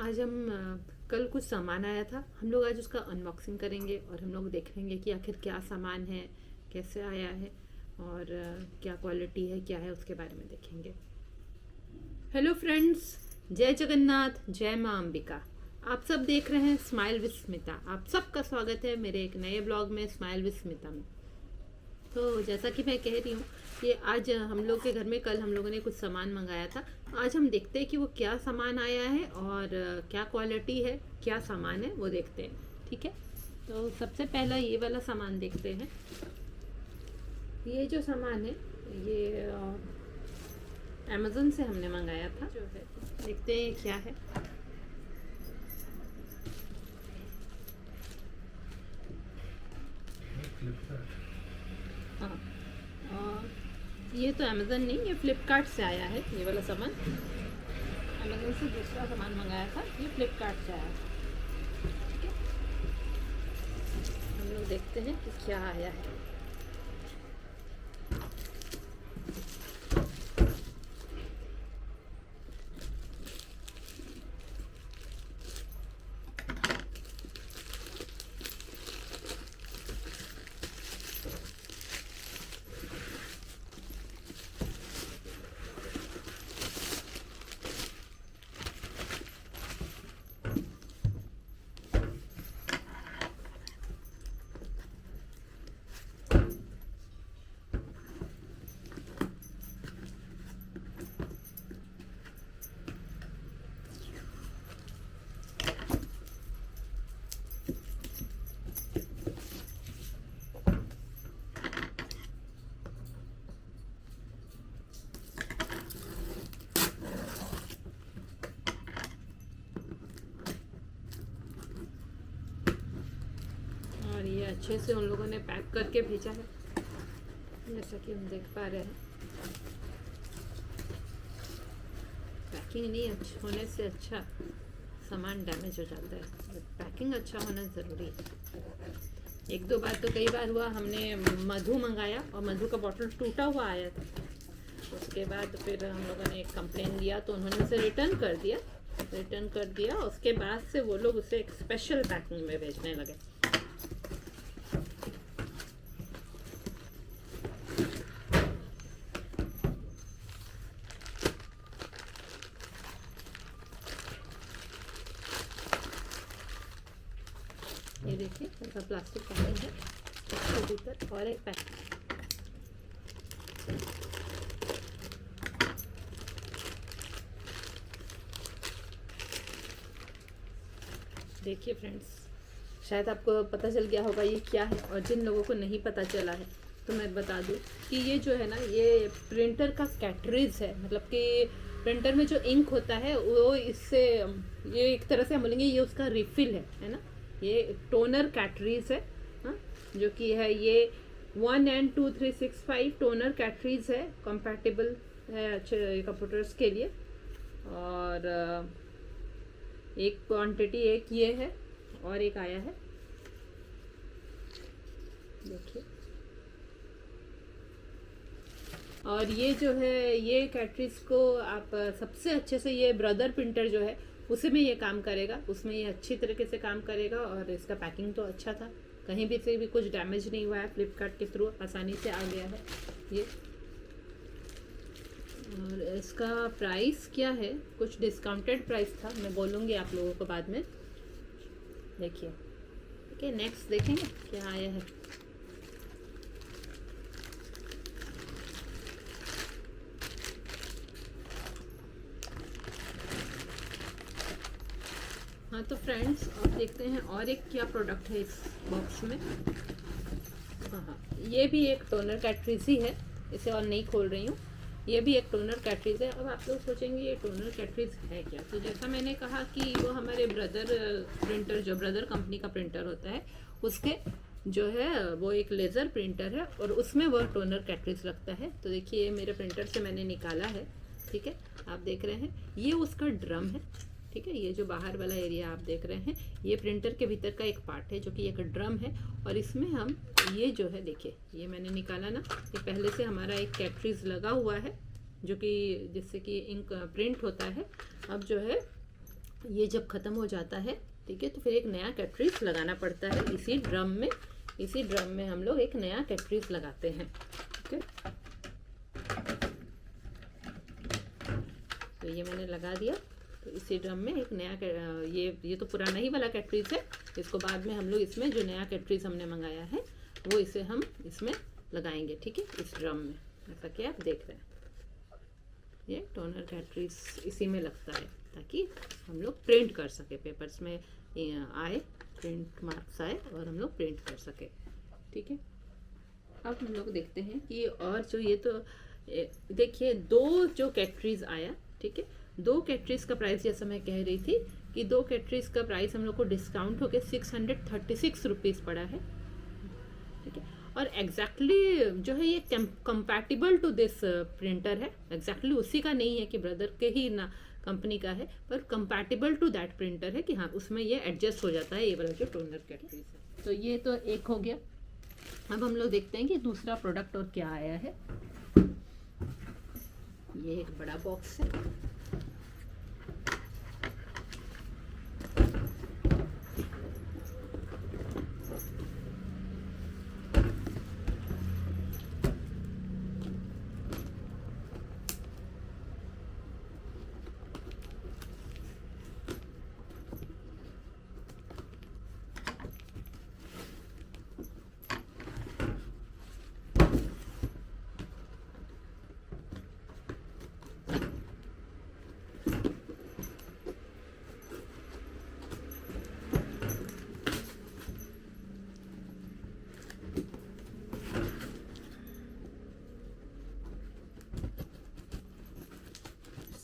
आज हम कल कुछ सामान आया था, हम लोग आज उसका अनबॉक्सिंग करेंगे और हम लोग देखेंगे कि आखिर क्या सामान है, कैसे आया है और क्या क्वालिटी है, क्या है, उसके बारे में देखेंगे। हेलो फ्रेंड्स, जय जगन्नाथ, जय माँ अंबिका। आप सब देख रहे हैं स्माइल विद स्मिता। आप सबका स्वागत है मेरे एक नए ब्लॉग में, स्माइल विद स्मिता में। तो जैसा कि मैं कह रही हूँ कि आज हम लोग के घर में कल हम लोगों ने कुछ सामान मंगाया था। आज हम देखते हैं कि वो क्या सामान आया है और क्या क्वालिटी है, क्या सामान है, वो देखते हैं। ठीक है, तो सबसे पहला ये वाला सामान देखते हैं। ये जो सामान है ये अमेज़न से हमने मंगाया था। जो है देखते हैं क्या है। हाँ, ये तो अमेज़न नहीं, ये फ्लिपकार्ट से आया है। ये वाला सामान अमेज़न से दूसरा सामान मंगाया था, ये फ्लिपकार्ट से आया है। ठीक है, हम लोग देखते हैं कि क्या आया है। और ये अच्छे से उन लोगों ने पैक करके भेजा है, जैसा कि हम देख पा रहे हैं। पैकिंग नहीं अच्छा होने से अच्छा सामान डैमेज हो जाता है, पैकिंग अच्छा होना ज़रूरी है। एक दो बार तो कई बार हुआ, हमने मधु मंगाया और मधु का बॉटल टूटा हुआ आया था। उसके बाद फिर हम लोगों ने एक कंप्लेन दिया तो उन्होंने उसे रिटर्न कर दिया। उसके बाद से वो लोग उसे एक स्पेशल पैकिंग में भेजने लगे। ये देखिए ऐसा प्लास्टिक पैकिंग है, इसके भीतर और एक पैकिंग। देखिए फ्रेंड्स, शायद आपको पता चल गया होगा ये क्या है, और जिन लोगों को नहीं पता चला है तो मैं बता दूं कि ये जो है ना, ये प्रिंटर का कैटरेज है। मतलब कि प्रिंटर में जो इंक होता है वो इससे, ये एक तरह से हम बोलेंगे ये उसका रिफिल है ना। ये टोनर कैटरीज है, हाँ, जो कि है ये 1N2365 टोनर कैटरीज है, कंपैटिबल है अच्छे कंप्यूटर्स के लिए। और एक क्वांटिटी एक ये है और एक आया है, देखिए। और ये जो है ये कैटरीज को आप सबसे अच्छे से, ये ब्रदर प्रिंटर जो है उसी में ये काम करेगा, उसमें ये अच्छी तरीके से काम करेगा। और इसका पैकिंग तो अच्छा था, कहीं भी से भी कुछ डैमेज नहीं हुआ है, फ्लिपकार्ट के थ्रू आसानी से आ गया है ये। और इसका प्राइस क्या है, कुछ डिस्काउंटेड प्राइस था, मैं बोलूँगी आप लोगों को बाद में। देखिए, ठीक है, नेक्स्ट देखेंगे क्या आया है। हाँ तो फ्रेंड्स, अब देखते हैं और एक क्या प्रोडक्ट है इस बॉक्स में। हाँ, ये भी एक टोनर कैटरीज ही है, इसे और नहीं खोल रही हूँ। ये भी एक टोनर कैटरीज है। अब आप लोग सोचेंगे ये टोनर कैटरीज है क्या, तो जैसा मैंने कहा कि वो हमारे ब्रदर प्रिंटर, जो ब्रदर कंपनी का प्रिंटर होता है, उसके जो है वो एक लेज़र प्रिंटर है और उसमें वह टोनर कैटरीज लगता है। तो देखिए मेरे प्रिंटर से मैंने निकाला है, ठीक है, आप देख रहे हैं, ये उसका ड्रम है। ठीक है, ये जो बाहर वाला एरिया आप देख रहे हैं, ये प्रिंटर के भीतर का एक पार्ट है जो कि एक ड्रम है। और इसमें हम ये जो है, देखिए ये मैंने निकाला ना, ये पहले से हमारा एक कैटरीज लगा हुआ है जो कि जिससे कि इंक प्रिंट होता है। अब जो है ये जब ख़त्म हो जाता है, ठीक है, तो फिर एक नया कैटरीज लगाना पड़ता है इसी ड्रम में हम लोग एक नया कैटरीज लगाते हैं। ठीक है, तो ये मैंने लगा दिया। तो इसी ड्रम में एक नया ये तो पुराना ही वाला कैटरीज है, इसको बाद में हम लोग इसमें जो नया कैटरीज हमने मंगाया है वो इसे हम इसमें लगाएंगे। ठीक है, इस ड्रम में, जैसा कि आप देख रहे हैं ये टोनर कैटरीज इसी में लगता है ताकि हम लोग प्रिंट कर सके, पेपर्स में आए, प्रिंट मार्क्स आए और हम लोग प्रिंट कर सके। ठीक है, अब हम लोग देखते हैं कि और जो ये तो देखिए 2 जो कैटरीज आया, ठीक है, 2 कैटरीज का प्राइस, जैसा मैं कह रही थी कि 2 कैटरीज का प्राइस हम लोग को डिस्काउंट होकर 636 रुपीज़ पड़ा है। ठीक है, और एग्जैक्टली जो है ये कंपैटिबल टू दिस प्रिंटर है, एग्जैक्टली उसी का नहीं है कि ब्रदर के ही ना कंपनी का है, पर कंपैटिबल टू दैट प्रिंटर है कि हाँ उसमें ये एडजस्ट हो जाता है, ये वाला जो टोनर कैटरीज है। तो ये तो एक हो गया। अब हम लोग देखते हैं कि दूसरा प्रोडक्ट और क्या आया है। ये एक बड़ा बॉक्स है,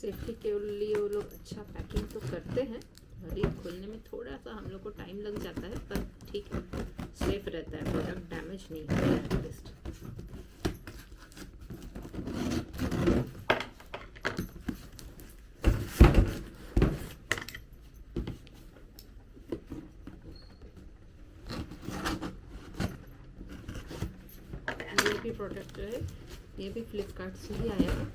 सेफ्टी के लिए वो लोग अच्छा पैकिंग तो करते हैं, भले खोलने में थोड़ा सा हम लोग को टाइम लग जाता है, पर ठीक है, सेफ रहता है, प्रोडक्ट डैमेज नहीं होता है एटलीस्ट। ये भी प्रोडक्ट जो है ये भी फ्लिपकार्ट से ही आया है।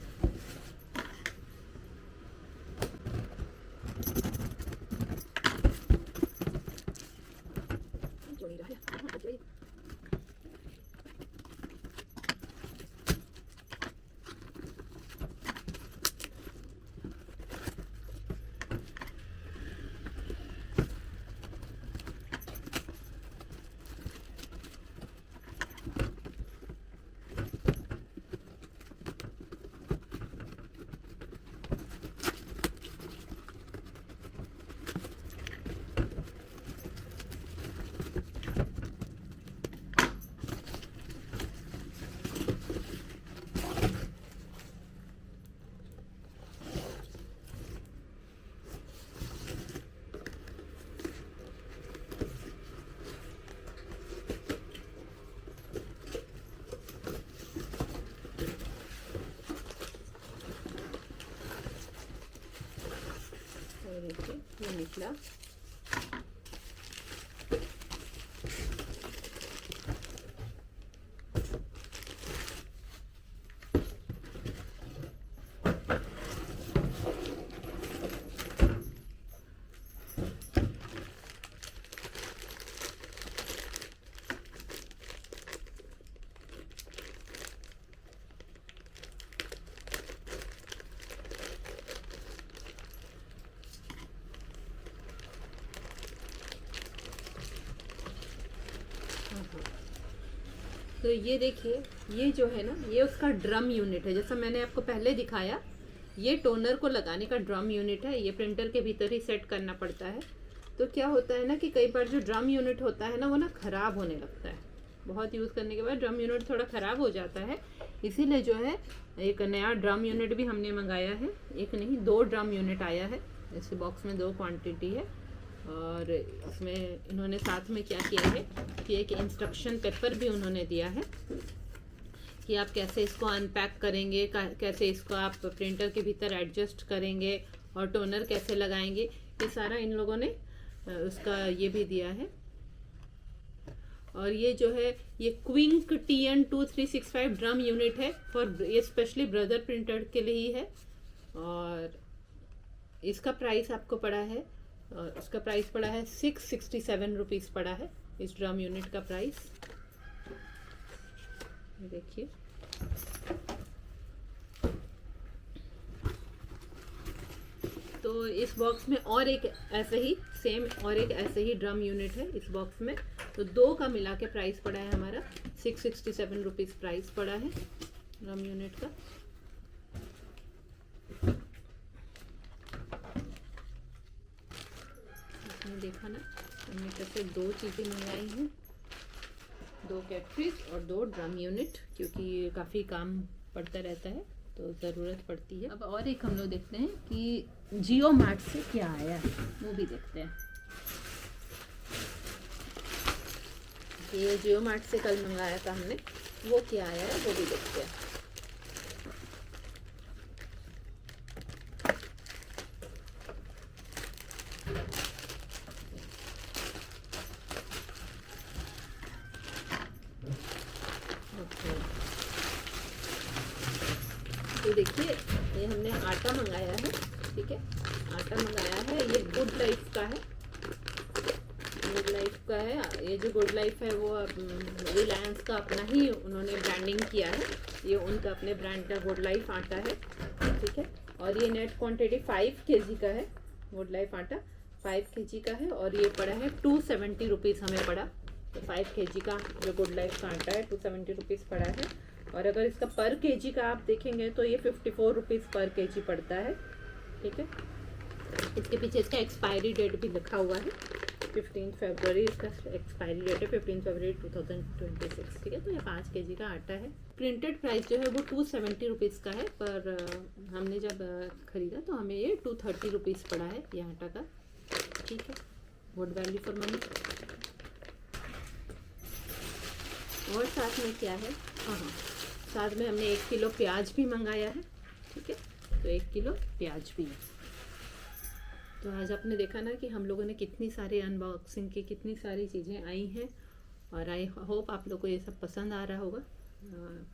देखिए ये निकला, तो ये देखिए ये जो है ना ये उसका ड्रम यूनिट है, जैसा मैंने आपको पहले दिखाया, ये टोनर को लगाने का ड्रम यूनिट है, ये प्रिंटर के भीतर ही सेट करना पड़ता है। तो क्या होता है ना कि कई बार जो ड्रम यूनिट होता है ना वो ना ख़राब होने लगता है, बहुत यूज़ करने के बाद ड्रम यूनिट थोड़ा ख़राब हो जाता है, इसीलिए जो है एक नया ड्रम यूनिट भी हमने मंगाया है। एक नहीं 2 ड्रम यूनिट आया है, इस बॉक्स में 2 क्वांटिटी है। और इसमें इन्होंने साथ में क्या किया है कि एक इंस्ट्रक्शन पेपर भी उन्होंने दिया है कि आप कैसे इसको अनपैक करेंगे, कैसे इसको आप प्रिंटर के भीतर एडजस्ट करेंगे और टोनर कैसे लगाएंगे, ये सारा इन लोगों ने उसका ये भी दिया है। और ये जो है ये क्विंक TN2365 ड्रम यूनिट है, फॉर ये स्पेशली ब्रदर प्रिंटर के लिए ही है। और इसका प्राइस आपको पड़ा है और उसका प्राइस पड़ा है 667 रुपीज़ पड़ा है इस ड्रम यूनिट का प्राइस। ये देखिए, तो इस बॉक्स में और एक ऐसे ही सेम और एक ऐसे ही ड्रम यूनिट है इस बॉक्स में। तो दो का मिला के प्राइस पड़ा है हमारा 667 रुपीज़ प्राइस पड़ा है ड्रम यूनिट का। आपने देखा ना, हमने कैसे दो चीज़ें मंगाई हैं, दो कैटरीज और दो ड्रम यूनिट, क्योंकि काफ़ी काम पड़ता रहता है तो ज़रूरत पड़ती है। अब और एक हम लोग देखते हैं कि जियो मार्ट से क्या आया है, वो भी देखते हैं। ये जियो मार्ट से कल मंगाया था हमने, वो क्या आया है वो भी देखते हैं। ये देखिए, ये हमने आटा मंगाया है, ठीक है, आटा मंगाया है। ये गुड लाइफ का है, गुड लाइफ का है। ये जो गुड लाइफ है वो रिलायंस का अपना ही उन्होंने ब्रांडिंग किया है। ये उनका अपने ब्रांड का गुड लाइफ आटा है, ठीक है। और ये नेट क्वांटिटी 5 kg का है, गुड लाइफ आटा 5 kg का है। और ये पड़ा है 270 रुपीज़ हमें पड़ा। तो 5 kg का जो गुड लाइफ का आटा है 270 रुपीज़ पड़ा है। और अगर इसका पर केजी का आप देखेंगे तो ये 54 रुपीज़ पर केजी पड़ता है, ठीक है। इसके पीछे इसका एक्सपायरी डेट भी लिखा हुआ है, 15 फरवरी इसका एक्सपायरी डेट है, 15 फरवरी 2026, ठीक है। तो ये 5 kg का आटा है। प्रिंटेड प्राइस जो है वो 270 रुपीज़ का है, पर हमने जब ख़रीदा तो हमें ये 230 रुपीज़ पड़ा है ये आटा का, ठीक है। Good value for money. और साथ में क्या है, हाँ, साथ में हमने 1 किलो प्याज भी मंगाया है, ठीक है। तो 1 किलो प्याज भी है। तो आज आपने देखा ना कि हम लोगों ने कितनी सारी अनबॉक्सिंग की, कितनी सारी चीज़ें आई हैं। और आई होप आप लोग को ये सब पसंद आ रहा होगा,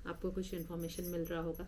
आपको कुछ इन्फॉर्मेशन मिल रहा होगा।